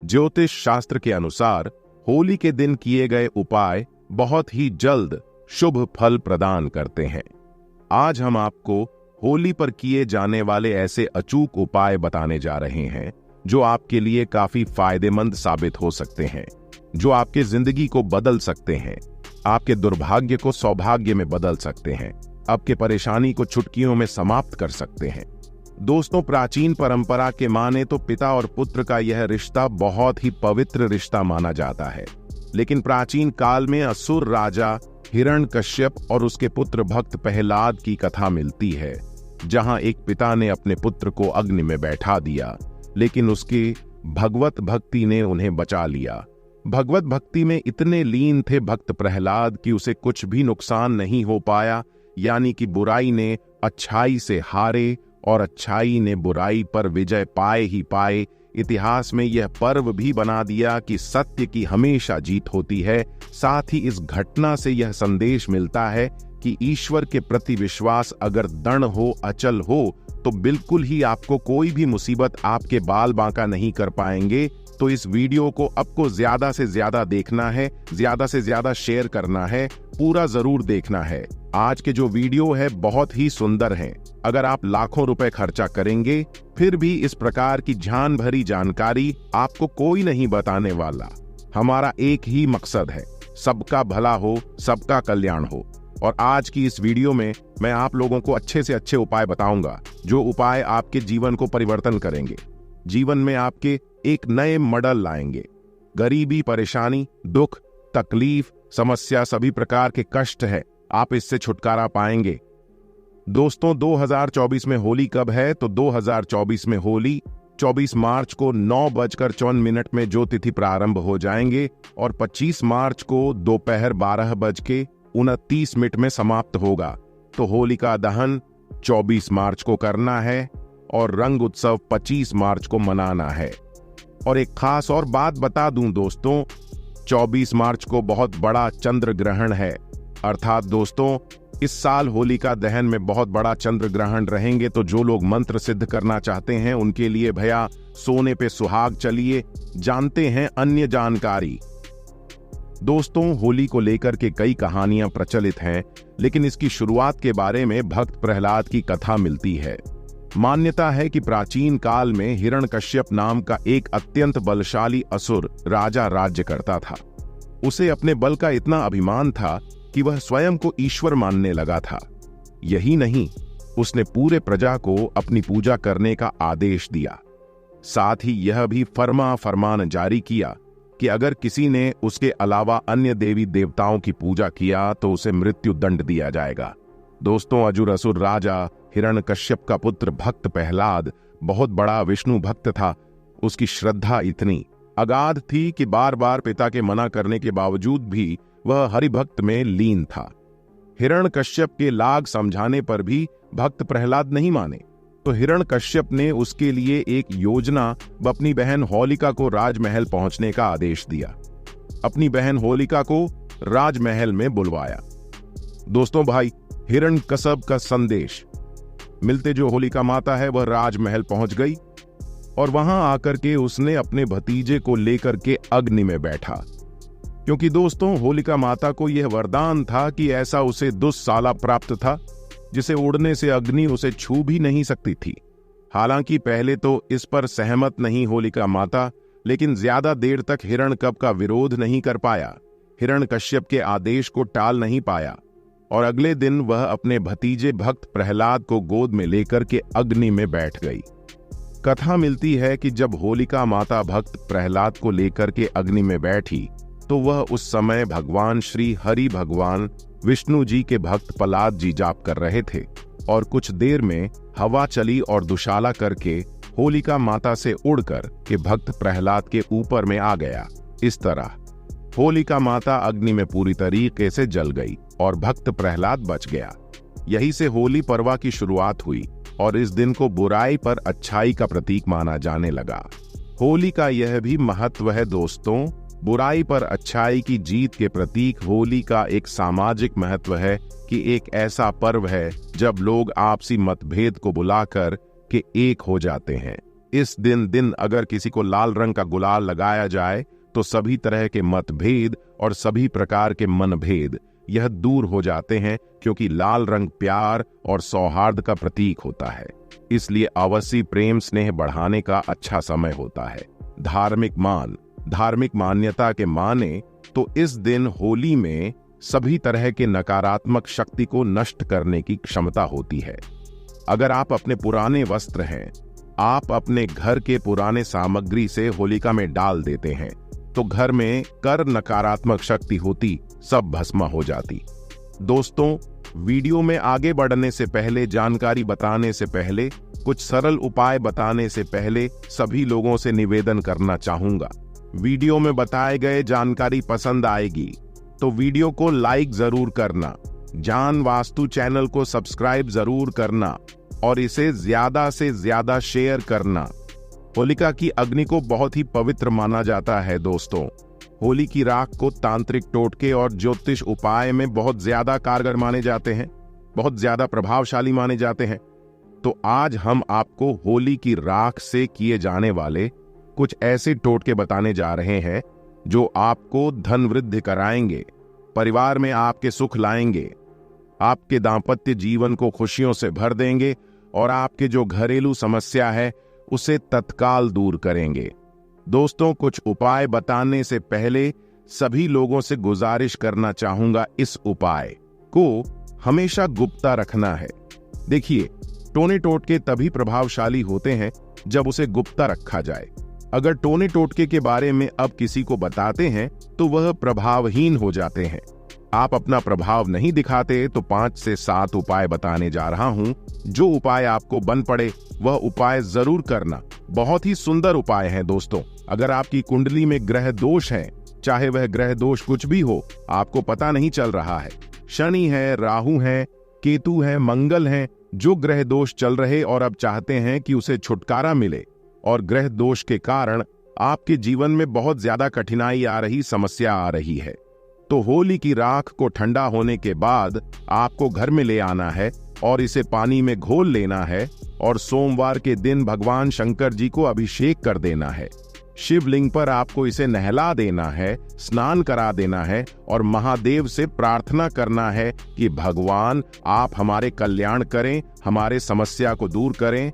ज्योतिष शास्त्र के अनुसार होली के दिन किए गए उपाय बहुत ही जल्द शुभ फल प्रदान करते हैं। आज हम आपको होली पर किए जाने वाले ऐसे अचूक उपाय बताने जा रहे हैं जो आपके लिए काफी फायदेमंद साबित हो सकते हैं, जो आपके जिंदगी को बदल सकते हैं, आपके दुर्भाग्य को सौभाग्य में बदल सकते हैं, आपके परेशानी को चुटकियों में समाप्त कर सकते हैं। दोस्तों, प्राचीन परंपरा के माने तो पिता और पुत्र का यह रिश्ता बहुत ही पवित्र रिश्ता माना जाता है। लेकिन प्राचीन काल में असुर राजा हिरण्यकश्यप और उसके पुत्र भक्त प्रहलाद की कथा मिलती है, जहां एक पिता ने अपने पुत्र को अग्नि में बैठा दिया, लेकिन उसकी भगवत भक्ति ने उन्हें बचा लिया। भगवत भक्ति में इतने लीन थे भक्त प्रहलाद कि उसे कुछ भी नुकसान नहीं हो पाया, यानी कि बुराई ने अच्छाई से हारे और अच्छाई ने बुराई पर विजय पाए ही पाए। इतिहास में यह पर्व भी बना दिया कि सत्य की हमेशा जीत होती है। साथ ही इस घटना से यह संदेश मिलता है कि ईश्वर के प्रति विश्वास अगर दृढ़ हो, अचल हो, तो बिल्कुल ही आपको कोई भी मुसीबत आपके बाल बांका नहीं कर पाएंगे। तो इस वीडियो को आपको ज्यादा से ज्यादा देखना है, ज्यादा से ज्यादा शेयर करना है, पूरा जरूर देखना है। आज के जो वीडियो है बहुत ही सुंदर है। अगर आप लाखों रुपए खर्चा करेंगे फिर भी इस प्रकार की जान भरी जानकारी आपको कोई नहीं बताने वाला। हमारा एक ही मकसद है, सबका भला हो, सबका कल्याण हो। और आज की इस वीडियो में मैं आप लोगों को अच्छे से अच्छे उपाय बताऊंगा, जो उपाय आपके जीवन को परिवर्तन करेंगे, जीवन में आपके एक नए मॉडल लाएंगे। गरीबी, परेशानी, दुख, तकलीफ, समस्या, सभी प्रकार के कष्ट है, आप इससे छुटकारा पाएंगे। दोस्तों, 2024 में होली कब है? तो 2024 में होली 24 मार्च को 9:54 में जो तिथि प्रारंभ हो जाएंगे और 25 मार्च को दोपहर 12:29 में समाप्त होगा। तो होलिका दहन 24 मार्च को करना है और रंग उत्सव 25 मार्च को मनाना है। और एक खास और बात बता दूं दोस्तों, 24 मार्च को बहुत बड़ा चंद्र ग्रहण है। अर्थात दोस्तों, इस साल होलिका दहन में बहुत बड़ा चंद्र ग्रहण रहेंगे। तो जो लोग मंत्र सिद्ध करना चाहते हैं उनके लिए भैया सोने पे सुहाग चलिए। जानते हैं अन्य जानकारी। दोस्तों, होली को लेकर के कई कहानियां प्रचलित हैं, लेकिन इसकी शुरुआत के बारे में भक्त प्रहलाद की कथा मिलती है। मान्यता है कि प्राचीन काल में हिरण्यकश्यप नाम का एक अत्यंत बलशाली असुर राजा राज्य करता था। उसे अपने बल का इतना अभिमान था कि वह स्वयं को ईश्वर मानने लगा था। यही नहीं, उसने पूरे प्रजा को अपनी पूजा करने का आदेश दिया। साथ ही यह भी फरमान जारी किया कि अगर किसी ने उसके अलावा अन्य देवी देवताओं की पूजा किया तो उसे मृत्यु दंड दिया जाएगा। दोस्तों, अजुर असुर राजा हिरण्यकश्यप का पुत्र भक्त प्रहलाद बहुत बड़ा विष्णु भक्त था। उसकी श्रद्धा इतनी अगाध थी कि बार बार पिता के मना करने के बावजूद भी वह हरिभक्त में लीन था। हिरण्यकश्यप के लाग समझाने पर भी भक्त प्रहलाद नहीं माने, तो हिरण्यकश्यप ने उसके लिए एक योजना व अपनी बहन होलिका को राजमहल पहुंचने का आदेश दिया। अपनी बहन होलिका को राजमहल में बुलवाया। दोस्तों भाई, हिरण्यकश्यप का संदेश मिलते जो होलिका माता है वह राजमहल पहुंच गई और वहां आकर के उसने अपने भतीजे को लेकर के अग्नि में बैठा। क्योंकि दोस्तों, होलिका माता को यह वरदान था कि ऐसा उसे दुस्साला प्राप्त था जिसे उड़ने से अग्नि उसे छू भी नहीं सकती थी। हालांकि पहले तो इस पर सहमत नहीं होलिका माता, लेकिन ज्यादा देर तक हिरण्यकश्यप का विरोध नहीं कर पाया, हिरण्यकश्यप के आदेश को टाल नहीं पाया और अगले दिन वह अपने भतीजे भक्त प्रहलाद को गोद में लेकर के अग्नि में बैठ गई। कथा मिलती है कि जब होलिका माता भक्त प्रहलाद को लेकर के अग्नि में बैठी तो वह उस समय भगवान श्री हरि भगवान विष्णु जी के भक्त प्रहलाद जी जाप कर रहे थे और कुछ देर में हवा चली और दुशाला करके होलिका माता से उड़कर के भक्त प्रहलाद के ऊपर में आ गया। इस तरह होलिका माता अग्नि में पूरी तरीके से जल गई और भक्त प्रहलाद बच गया। यही से होली पर्व की शुरुआत हुई और इस दिन को बुराई पर अच्छाई का प्रतीक माना जाने लगा। होली का यह भी महत्व है दोस्तों, बुराई पर अच्छाई की जीत के प्रतीक होली का एक सामाजिक महत्व है कि एक ऐसा पर्व है जब लोग आपसी मतभेद को बुलाकर के एक हो जाते हैं। इस दिन अगर किसी को लाल रंग का गुलाल लगाया जाए तो सभी तरह के मतभेद और सभी प्रकार के मनभेद यह दूर हो जाते हैं, क्योंकि लाल रंग प्यार और सौहार्द का प्रतीक होता है। इसलिए अवश्य प्रेम स्नेह बढ़ाने का अच्छा समय होता है। धार्मिक मान्यता के माने तो इस दिन होली में सभी तरह के नकारात्मक शक्ति को नष्ट करने की क्षमता होती है। अगर आप अपने पुराने वस्त्र हैं, आप अपने घर के पुराने सामग्री से होलिका में डाल देते हैं, तो घर में नकारात्मक शक्ति होती सब भस्म हो जाती। दोस्तों, वीडियो में आगे बढ़ने से पहले, जानकारी बताने से पहले, कुछ सरल उपाय बताने से पहले सभी लोगों से निवेदन करना चाहूंगा, वीडियो में बताए गए जानकारी पसंद आएगी तो वीडियो को लाइक जरूर करना, जान वास्तु चैनल को सब्सक्राइब जरूर करना और इसे ज्यादा से ज्यादा शेयर करना। होलिका की अग्नि को बहुत ही पवित्र माना जाता है। दोस्तों, होली की राख को तांत्रिक टोटके और ज्योतिष उपाय में बहुत ज्यादा कारगर माने जाते हैं, बहुत ज्यादा प्रभावशाली माने जाते हैं। तो आज हम आपको होली की राख से किए जाने वाले कुछ ऐसे टोटके बताने जा रहे हैं जो आपको धन वृद्धि कराएंगे, परिवार में आपके सुख लाएंगे, आपके दांपत्य जीवन को खुशियों से भर देंगे और आपके जो घरेलू समस्या है उसे तत्काल दूर करेंगे। दोस्तों, कुछ उपाय बताने से पहले सभी लोगों से गुजारिश करना चाहूंगा, इस उपाय को हमेशा गुप्ता रखना है। देखिए, टोने टोटके तभी प्रभावशाली होते हैं जब उसे गुप्ता रखा जाए। अगर टोने टोटके के बारे में अब किसी को बताते हैं तो वह प्रभावहीन हो जाते हैं। आप अपना प्रभाव नहीं दिखाते तो 5 से 7 उपाय बताने जा रहा हूं। जो उपाय आपको बन पड़े वह उपाय जरूर करना। बहुत ही सुंदर उपाय है दोस्तों। अगर आपकी कुंडली में ग्रह दोष है, चाहे वह ग्रह दोष कुछ भी हो, आपको पता नहीं चल रहा है, शनि है, राहु है, केतु है, मंगल है, जो ग्रह दोष चल रहे और अब चाहते हैं कि उसे छुटकारा मिले और ग्रह दोष के कारण आपके जीवन में बहुत ज्यादा कठिनाई आ रही, समस्या आ रही है, तो होली की राख को ठंडा होने के बाद आपको घर में ले आना है और इसे पानी में घोल लेना है और सोमवार के दिन भगवान शंकर जी को अभिषेक कर देना है। शिवलिंग पर आपको इसे नहला देना है, स्नान करा देना है और महादेव से प्रार्थना करना है कि भगवान आप हमारे कल्याण करें, हमारे समस्या को दूर करें।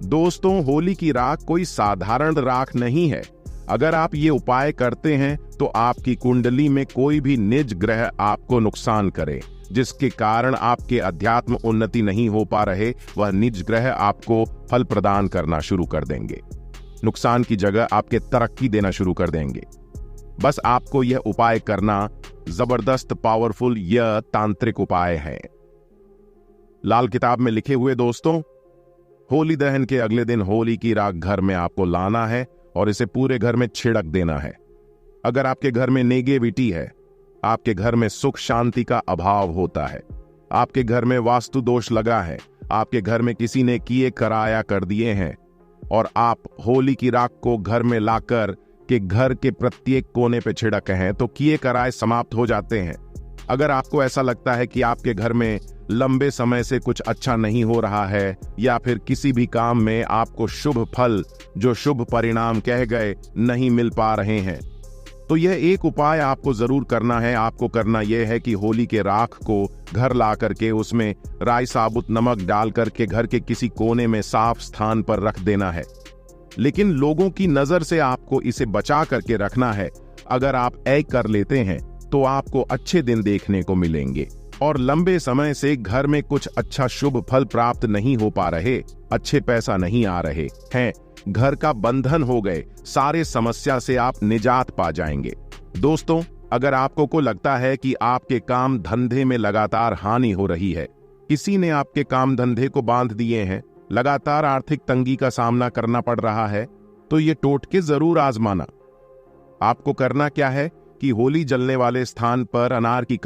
दोस्तों, होली की राख कोई साधारण राख नहीं है। अगर आप ये उपाय करते हैं तो आपकी कुंडली में कोई भी निज ग्रह आपको नुकसान करे, जिसके कारण आपके अध्यात्म उन्नति नहीं हो पा रहे, वह निज ग्रह आपको फल प्रदान करना शुरू कर देंगे, नुकसान की जगह आपके तरक्की देना शुरू कर देंगे। बस आपको यह उपाय करना, जबरदस्त पावरफुल यह तांत्रिक उपाय है, लाल किताब में लिखे हुए। दोस्तों, होली दहन के अगले दिन होली की राख घर में आपको लाना है और इसे पूरे घर में छिड़क देना है। अगर आपके घर में नेगेटिविटी है, आपके घर में सुख शांति का अभाव होता है, आपके घर में वास्तु दोष लगा है, आपके घर में किसी ने किए कराया कर दिए हैं और आप होली की राख को घर में लाकर के घर के प्रत्येक कोने पे छिड़के हैं, तो किए कराए समाप्त हो जाते हैं। अगर आपको ऐसा लगता है कि आपके घर में लंबे समय से कुछ अच्छा नहीं हो रहा है या फिर किसी भी काम में आपको शुभ फल, जो शुभ परिणाम कह गए, नहीं मिल पा रहे हैं, तो यह एक उपाय आपको जरूर करना है। आपको करना यह है कि होली के राख को घर ला करके उसमें राई साबुत नमक डाल करके घर के किसी कोने में साफ स्थान पर रख देना है। लेकिन लोगों की नजर से आपको इसे बचा करके रखना है। अगर आप ऐसा कर लेते हैं तो आपको अच्छे दिन देखने को मिलेंगे और लंबे समय से घर में कुछ अच्छा शुभ फल प्राप्त नहीं हो पा रहे, अच्छे पैसा नहीं आ रहे हैं, घर का बंधन हो गए, सारे समस्या से आप निजात पा जाएंगे। दोस्तों, अगर आपको को लगता है कि आपके काम धंधे में लगातार हानि हो रही है, किसी ने आपके काम धंधे को बांध दिए हैं, लगातार आर्थिक तंगी का सामना करना पड़ रहा है, तो ये टोटके जरूर आजमाना। आपको करना क्या है कि होली जलने वाले स्थान पर अनार की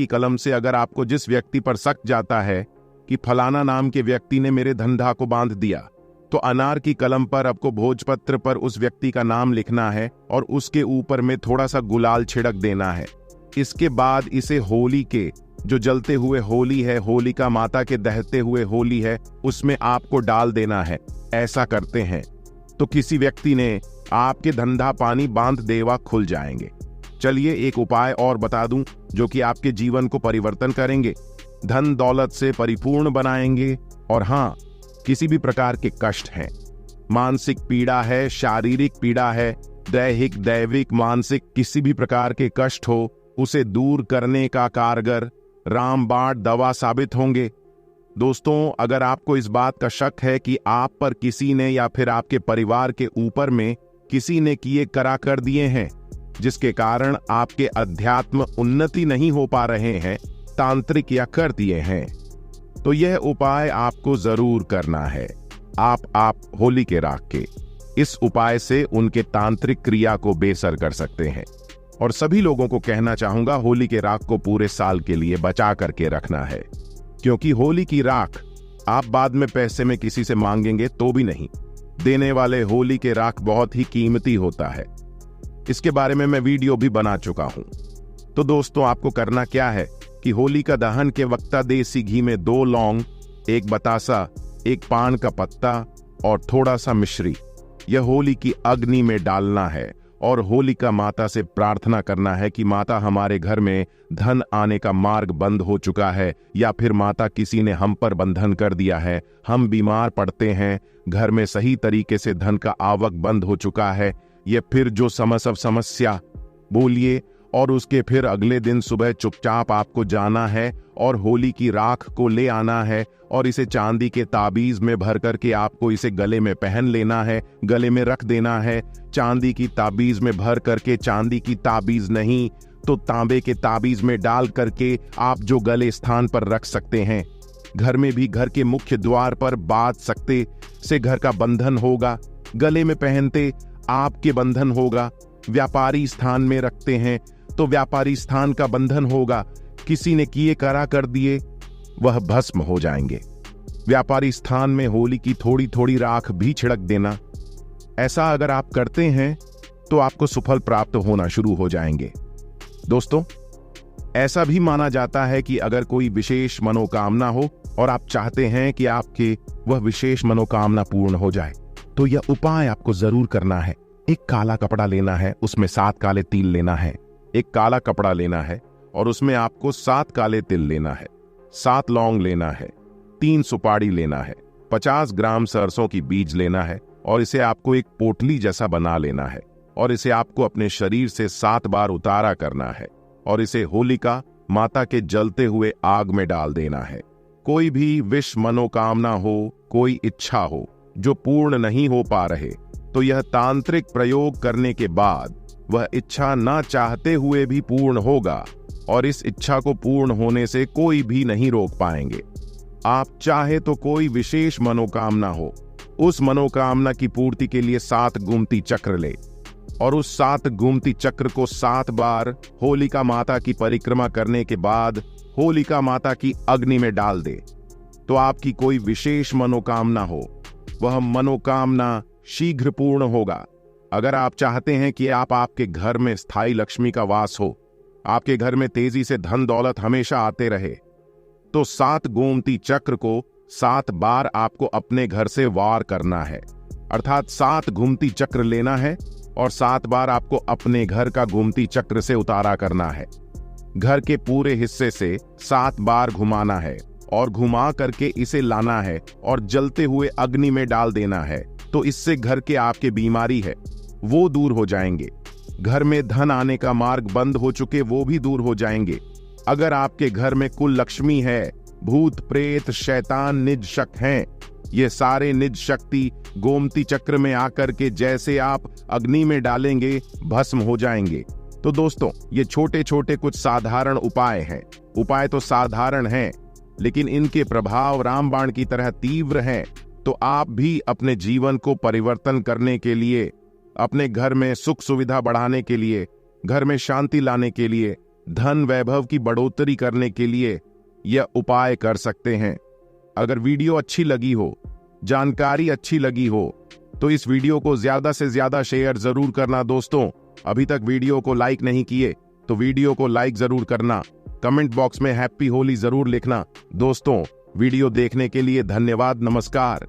कलम से अगर आपको जिस व्यक्ति पर शक जाता है कि फलाना नाम के व्यक्ति ने मेरे धंधा को बांध दिया, तो अनार की कलम पर आपको भोजपत्र पर उस व्यक्ति का नाम लिखना है और उसके ऊपर में थोड़ा सा गुलाल छिड़क देना है इसके बाद इसे होली के जो जलते हुए होली है, होलिका माता के दहते हुए होली है, उसमें आपको डाल देना है। ऐसा करते हैं तो किसी व्यक्ति ने आपके धंधा पानी बांध देवा खुल जाएंगे। चलिए एक उपाय और बता दूं जो कि आपके जीवन को परिवर्तन करेंगे, धन दौलत से परिपूर्ण बनाएंगे। और हाँ, किसी भी प्रकार के कष्ट हैं, मानसिक पीड़ा है, शारीरिक पीड़ा है, दैहिक दैविक मानसिक किसी भी प्रकार के कष्ट हो, उसे दूर करने का कारगर रामबाण दवा साबित होंगे। दोस्तों, अगर आपको इस बात का शक है कि आप पर किसी ने या फिर आपके परिवार के ऊपर में किसी ने किए करा कर दिए हैं, जिसके कारण आपके अध्यात्म उन्नति नहीं हो पा रहे हैं, तांत्रिक या कर दिए हैं, तो यह उपाय आपको जरूर करना है। आप होली के राख के इस उपाय से उनके तांत्रिक क्रिया को बेसर कर सकते हैं। और सभी लोगों को कहना चाहूंगा, होली के राख को पूरे साल के लिए बचा करके रखना है, क्योंकि होली की राख आप बाद में पैसे में किसी से मांगेंगे तो भी नहीं, देने वाले होली के राख बहुत ही कीमती होता है। इसके बारे में मैं वीडियो भी बना चुका हूं। तो दोस्तों, आपको करना क्या है कि होली का दहन के वक्त देसी घी में 2 लौंग, 1 बतासा, 1 पान का पत्ता और थोड़ा सा मिश्री, यह होली की अग्नि में डालना है और होलिका माता से प्रार्थना करना है कि माता, हमारे घर में धन आने का मार्ग बंद हो चुका है, या फिर माता किसी ने हम पर बंधन कर दिया है, हम बीमार पड़ते हैं, घर में सही तरीके से धन का आवक बंद हो चुका है, ये फिर जो सब समस्या बोलिए। और उसके फिर अगले दिन सुबह चुपचाप आपको जाना है और होली की राख को ले आना है और इसे चांदी के ताबीज में भर करके आपको इसे गले में पहन लेना है, गले में रख देना है। चांदी की ताबीज में भर करके, चांदी की ताबीज नहीं तो तांबे के ताबीज में डाल करके आप जो गले स्थान पर रख सकते हैं, घर में भी घर के मुख्य द्वार पर बांध सकते से घर का बंधन होगा, गले में पहनते आपके बंधन होगा। व्यापारी स्थान में रखते हैं तो व्यापारी स्थान का बंधन होगा, किसी ने किए करा कर दिए वह भस्म हो जाएंगे। व्यापारी स्थान में होली की थोड़ी थोड़ी राख भी छिड़क देना। ऐसा अगर आप करते हैं तो आपको सुफल प्राप्त होना शुरू हो जाएंगे। दोस्तों, ऐसा भी माना जाता है कि अगर कोई विशेष मनोकामना हो और आप चाहते हैं कि आपके वह विशेष मनोकामना पूर्ण हो जाए, तो यह उपाय आपको जरूर करना है। एक काला कपड़ा लेना है, उसमें 7 काले तिल लेना है। एक काला कपड़ा लेना है और उसमें आपको 7 काले तिल लेना है, 7 लौंग लेना है, 3 सुपारी लेना है, 50 ग्राम सरसों की बीज लेना है और इसे आपको एक पोटली जैसा बना लेना है और इसे आपको अपने शरीर से 7 बार उतारा करना है और इसे होलिका माता के जलते हुए आग में डाल देना है। कोई भी विश मनोकामना हो, कोई इच्छा हो जो पूर्ण नहीं हो पा रहे, तो यह तांत्रिक प्रयोग करने के बाद वह इच्छा ना चाहते हुए भी पूर्ण होगा और इस इच्छा को पूर्ण होने से कोई भी नहीं रोक पाएंगे। आप चाहे तो कोई विशेष मनोकामना हो, उस मनोकामना की पूर्ति के लिए 7 गोमती चक्र ले और उस 7 गोमती चक्र को 7 बार होलिका माता की परिक्रमा करने के बाद होलिका माता की अग्नि में डाल दे। तो आपकी कोई विशेष मनोकामना हो, वह मनोकामना शीघ्र पूर्ण होगा। अगर आप चाहते हैं कि आपके घर में स्थायी लक्ष्मी का वास हो, आपके घर में तेजी से धन दौलत हमेशा आते रहे, तो 7 गोमती चक्र को 7 बार आपको अपने घर से वार करना है। अर्थात 7 गोमती चक्र लेना है और 7 बार आपको अपने घर का गोमती चक्र से उतारा करना है। घर के पूरे हिस्से से 7 बार घुमाना है और घुमा करके इसे लाना है और जलते हुए अग्नि में डाल देना है। तो इससे घर के आपके बीमारी है वो दूर हो जाएंगे, घर में धन आने का मार्ग बंद हो चुके वो भी दूर हो जाएंगे। अगर आपके घर में कुल लक्ष्मी है, भूत प्रेत शैतान निज शक हैं, ये सारे निज शक्ति गोमती चक्र में आकर के जैसे आप अग्नि में डालेंगे भस्म हो जाएंगे। तो दोस्तों, ये छोटे छोटे कुछ साधारण उपाय हैं। उपाय तो साधारण हैं, लेकिन इनके प्रभाव रामबाण की तरह तीव्र हैं। तो आप भी अपने जीवन को परिवर्तन करने के लिए, अपने घर में सुख सुविधा बढ़ाने के लिए, घर में शांति लाने के लिए, धन वैभव की बढ़ोतरी करने के लिए यह उपाय कर सकते हैं। अगर वीडियो अच्छी लगी हो, जानकारी अच्छी लगी हो, तो इस वीडियो को ज्यादा से ज्यादा शेयर जरूर करना। दोस्तों, अभी तक वीडियो को लाइक नहीं किए तो वीडियो को लाइक जरूर करना, कमेंट बॉक्स में हैप्पी होली जरूर लिखना। दोस्तों, वीडियो देखने के लिए धन्यवाद। नमस्कार।